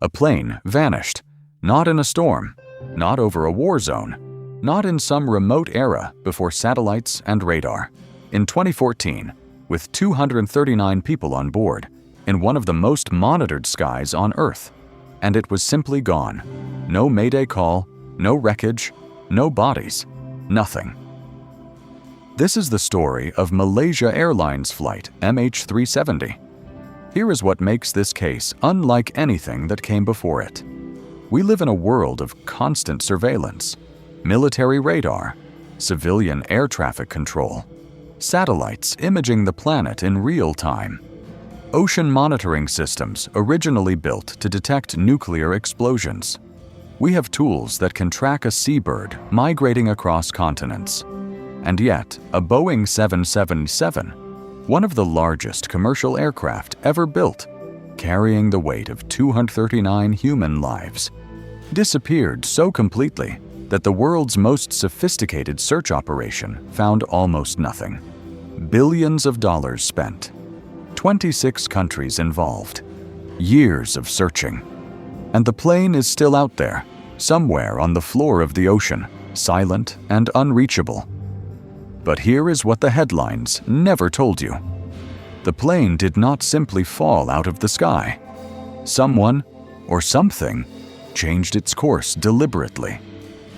A plane vanished, not in a storm, not over a war zone, not in some remote era before satellites and radar. In 2014, with 239 people on board, in one of the most monitored skies on Earth, and it was simply gone. No mayday call, no wreckage, no bodies, nothing. This is the story of Malaysia Airlines Flight MH370. Here is what makes this case unlike anything that came before it. We live in a world of constant surveillance, military radar, civilian air traffic control, satellites imaging the planet in real time, ocean monitoring systems originally built to detect nuclear explosions. We have tools that can track a seabird migrating across continents. And yet, a Boeing 777, one of the largest commercial aircraft ever built, carrying the weight of 239 human lives, disappeared so completely that the world's most sophisticated search operation found almost nothing. Billions of dollars spent, 26 countries involved, years of searching. And the plane is still out there, somewhere on the floor of the ocean, silent and unreachable. But here is what the headlines never told you. The plane did not simply fall out of the sky. Someone, or something, changed its course deliberately.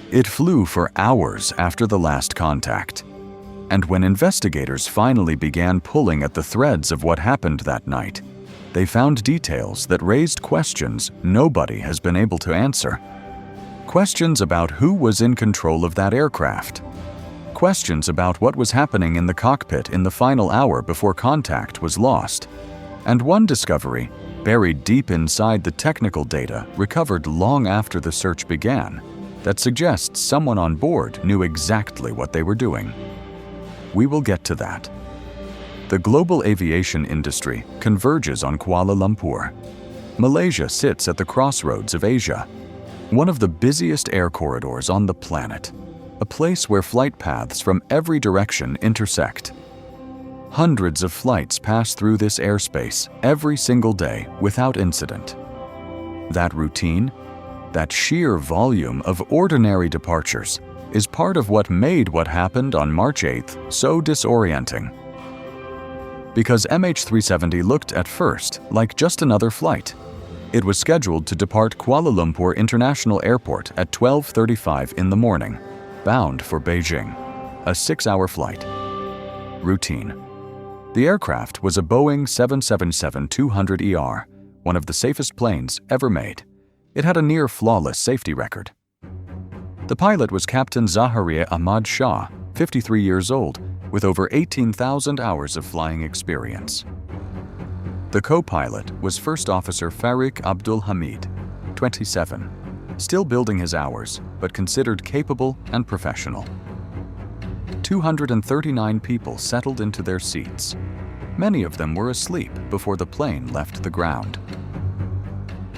It flew for hours after the last contact. And when investigators finally began pulling at the threads of what happened that night, they found details that raised questions nobody has been able to answer. Questions about who was in control of that aircraft. Questions about what was happening in the cockpit in the final hour before contact was lost. And one discovery, buried deep inside the technical data recovered long after the search began, that suggests someone on board knew exactly what they were doing. We will get to that. The global aviation industry converges on Kuala Lumpur. Malaysia sits at the crossroads of Asia, one of the busiest air corridors on the planet, a place where flight paths from every direction intersect. Hundreds of flights pass through this airspace every single day without incident. That routine, that sheer volume of ordinary departures, is part of what made what happened on March 8th so disorienting. Because MH370 looked at first like just another flight. It was scheduled to depart Kuala Lumpur International Airport at 12:35 in the morning, bound for Beijing, a 6-hour flight. Routine. The aircraft was a Boeing 777-200ER, one of the safest planes ever made. It had a near-flawless safety record. The pilot was Captain Zaharia Ahmad Shah, 53 years old, with over 18,000 hours of flying experience. The co-pilot was First Officer Farik Abdul Hamid, 27, still building his hours, but considered capable and professional. 239 people settled into their seats. Many of them were asleep before the plane left the ground.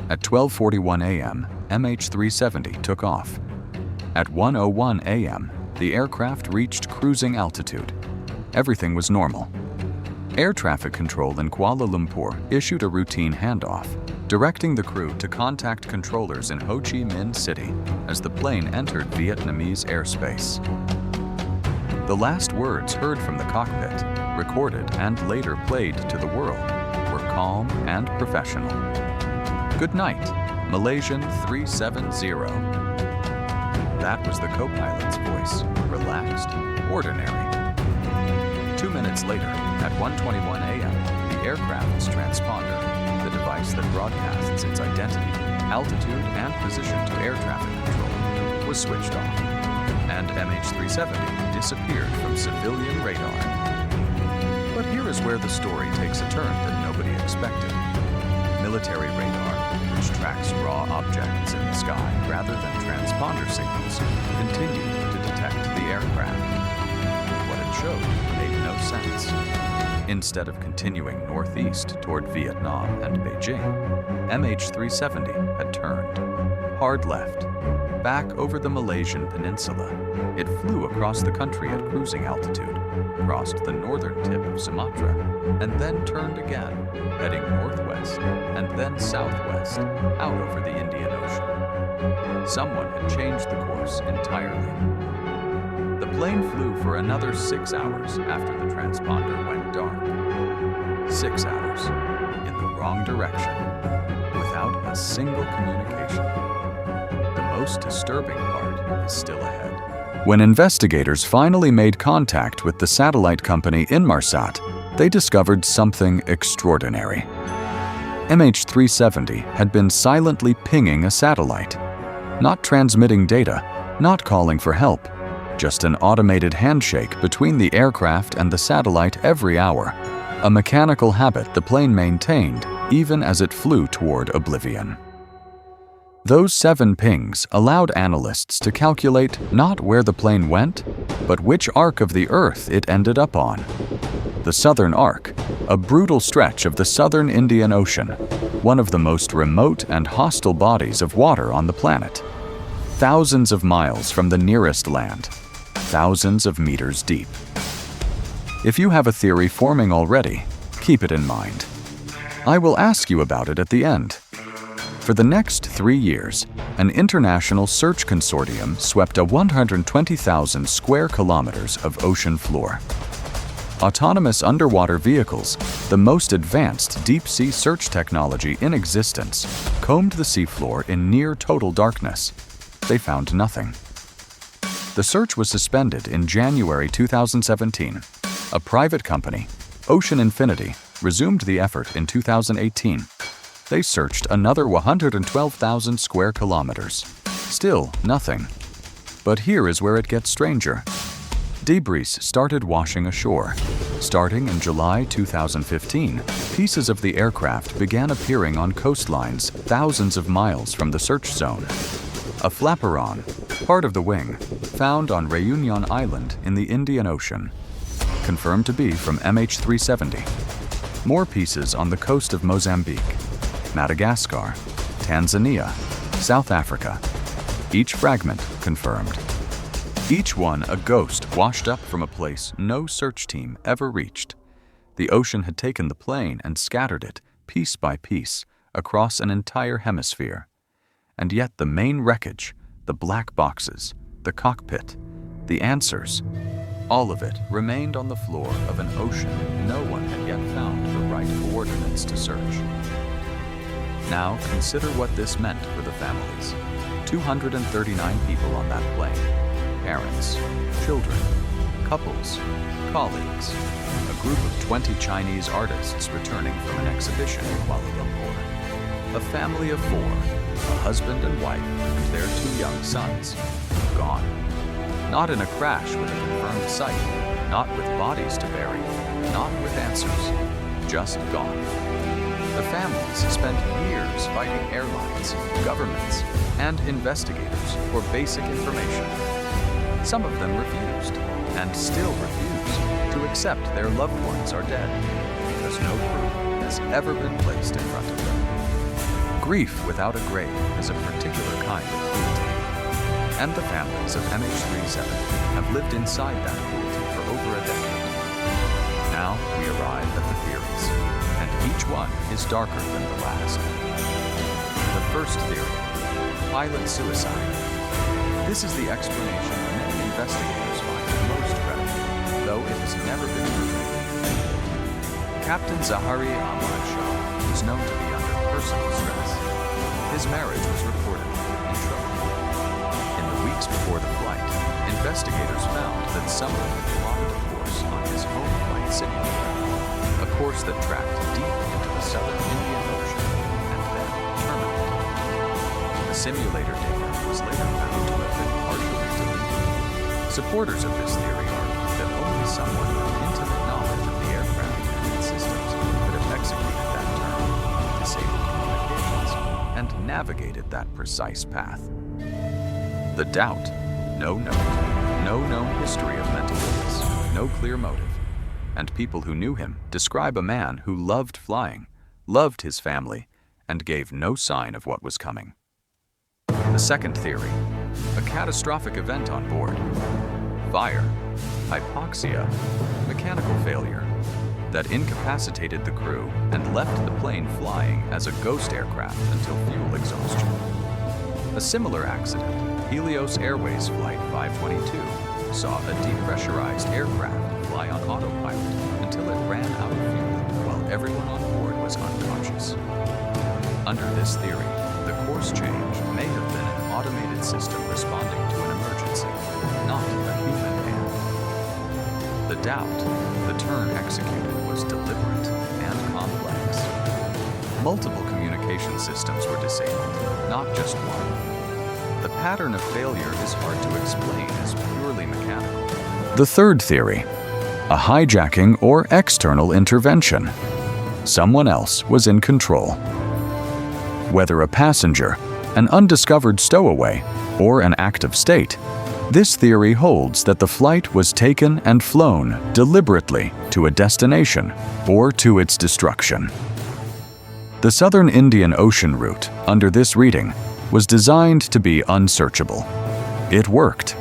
At 12:41 a.m., MH370 took off. At 1:01 a.m., the aircraft reached cruising altitude. Everything was normal. Air traffic control in Kuala Lumpur issued a routine handoff, directing the crew to contact controllers in Ho Chi Minh City as the plane entered Vietnamese airspace. The last words heard from the cockpit, recorded and later played to the world, were calm and professional. "Good night, Malaysian 370. That was the co-pilot's voice, relaxed, ordinary. 2 minutes later, at 1:21 a.m., the aircraft's transponder, the device that broadcasts its identity, altitude, and position to air traffic control, was switched off, and MH370 disappeared from civilian radar. But here is where the story takes a turn that nobody expected. Military radar, which tracks raw objects in the sky rather than transponder signals, continued to detect the aircraft. What it showed made no sense. Instead of continuing northeast toward Vietnam and Beijing, MH370 had turned hard left, Back over the Malaysian peninsula, it flew across the country at cruising altitude, crossed the northern tip of Sumatra, and then turned again, heading northwest and then southwest, out over the Indian Ocean. Someone had changed the course entirely. The plane flew for another 6 hours after the transponder went dark. 6 hours in the wrong direction, without a single communication. The most disturbing part is still ahead. When investigators finally made contact with the satellite company Inmarsat, they discovered something extraordinary. MH370 had been silently pinging a satellite, not transmitting data, not calling for help, just an automated handshake between the aircraft and the satellite every hour, a mechanical habit the plane maintained even as it flew toward oblivion. Those 7 pings allowed analysts to calculate not where the plane went, but which arc of the Earth it ended up on. The Southern Arc, a brutal stretch of the southern Indian Ocean, one of the most remote and hostile bodies of water on the planet. Thousands of miles from the nearest land, thousands of meters deep. If you have a theory forming already, keep it in mind. I will ask you about it at the end. For the next 3 years, an international search consortium swept a 120,000 square kilometers of ocean floor. Autonomous underwater vehicles, the most advanced deep-sea search technology in existence, combed the seafloor in near total darkness. They found nothing. The search was suspended in January 2017. A private company, Ocean Infinity, resumed the effort in 2018. They searched another 112,000 square kilometers. Still nothing. But here is where it gets stranger. Debris started washing ashore. Starting in July 2015, pieces of the aircraft began appearing on coastlines thousands of miles from the search zone. A flaperon, part of the wing, found on Réunion Island in the Indian Ocean, confirmed to be from MH370. More pieces on the coast of Mozambique, Madagascar, Tanzania, South Africa. Each fragment confirmed. Each one a ghost washed up from a place no search team ever reached. The ocean had taken the plane and scattered it, piece by piece, across an entire hemisphere. And yet the main wreckage, the black boxes, the cockpit, the answers, all of it remained on the floor of an ocean no one had yet found the right coordinates to search. Now consider what this meant for the families. 239 people on that plane. Parents, children, couples, colleagues, a group of 20 Chinese artists returning from an exhibition in Kuala Lumpur. A family of 4, a husband and wife and their 2 young sons, gone. Not in a crash with a confirmed site, not with bodies to bury, not with answers, just gone. The families spent years fighting airlines, governments, and investigators for basic information. Some of them refused, and still refuse, to accept their loved ones are dead, because no proof has ever been placed in front of them. Grief without a grave is a particular kind of cruelty. And the families of MH370 have lived inside that cruelty for over a decade. Now we arrive at the theories, and each one is darker than the last. The first theory, pilot suicide. This is the explanation many investigators find most credible, though it has never been proven. Captain Zahari Ahmad Shah was known to be under personal stress. His marriage was reportedly in trouble. In the weeks before the flight, investigators found that someone had plotted a course on his home flight simulator, a course that tracked deep into the southern Indian Ocean and then terminated. The simulator data was later found to have been partially deleted. Supporters of this theory argue that only someone with intimate knowledge of the aircraft and its systems could have executed that turn, disabled communications, and navigated that precise path. The doubt, no note, no known history of mental illness, no clear motive. And people who knew him describe a man who loved flying, loved his family, and gave no sign of what was coming. The second theory, A catastrophic event on board. Fire, hypoxia, mechanical failure that incapacitated the crew and left the plane flying as a ghost aircraft until fuel exhaustion. A similar accident, Helios Airways Flight 522, saw a depressurized aircraft fly on autopilot until it ran out of fuel while everyone on board was unconscious. Under this theory, the course change may have been an automated system responding to an emergency, not a human hand. The doubt, the turn executed was deliberate and complex. Multiple communication systems were disabled, not just one. The pattern of failure is hard to explain as purely mechanical. The third theory, a hijacking or external intervention. Someone else was in control. Whether a passenger, an undiscovered stowaway, or an active state, this theory holds that the flight was taken and flown deliberately to a destination or to its destruction. The Southern Indian Ocean route, under this reading, was designed to be unsearchable. It worked.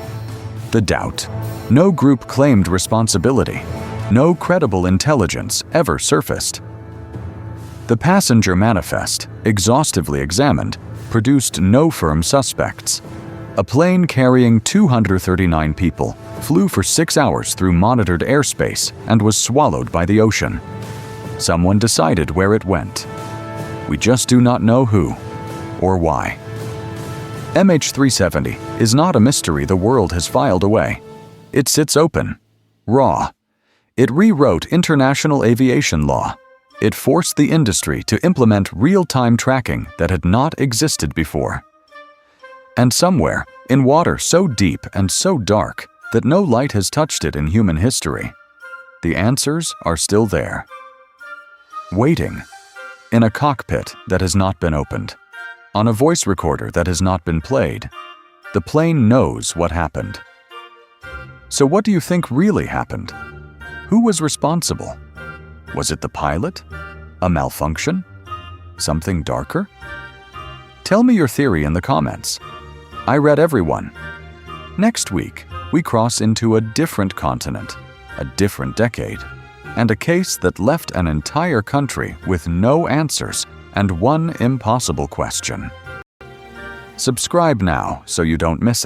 The doubt. No group claimed responsibility. No credible intelligence ever surfaced. The passenger manifest, exhaustively examined, produced no firm suspects. A plane carrying 239 people flew for 6 hours through monitored airspace and was swallowed by the ocean. Someone decided where it went. We just do not know who or why. MH370 is not a mystery the world has filed away. It sits open, raw. It rewrote international aviation law. It forced the industry to implement real-time tracking that had not existed before. And somewhere, in water so deep and so dark that no light has touched it in human history, the answers are still there. Waiting. In a cockpit that has not been opened. On a voice recorder that has not been played. The plane knows what happened. So what do you think really happened? Who was responsible? Was it the pilot? A malfunction? Something darker? Tell me your theory in the comments. I read everyone. Next week, we cross into a different continent, a different decade, and a case that left an entire country with no answers and one impossible question. Subscribe now so you don't miss it.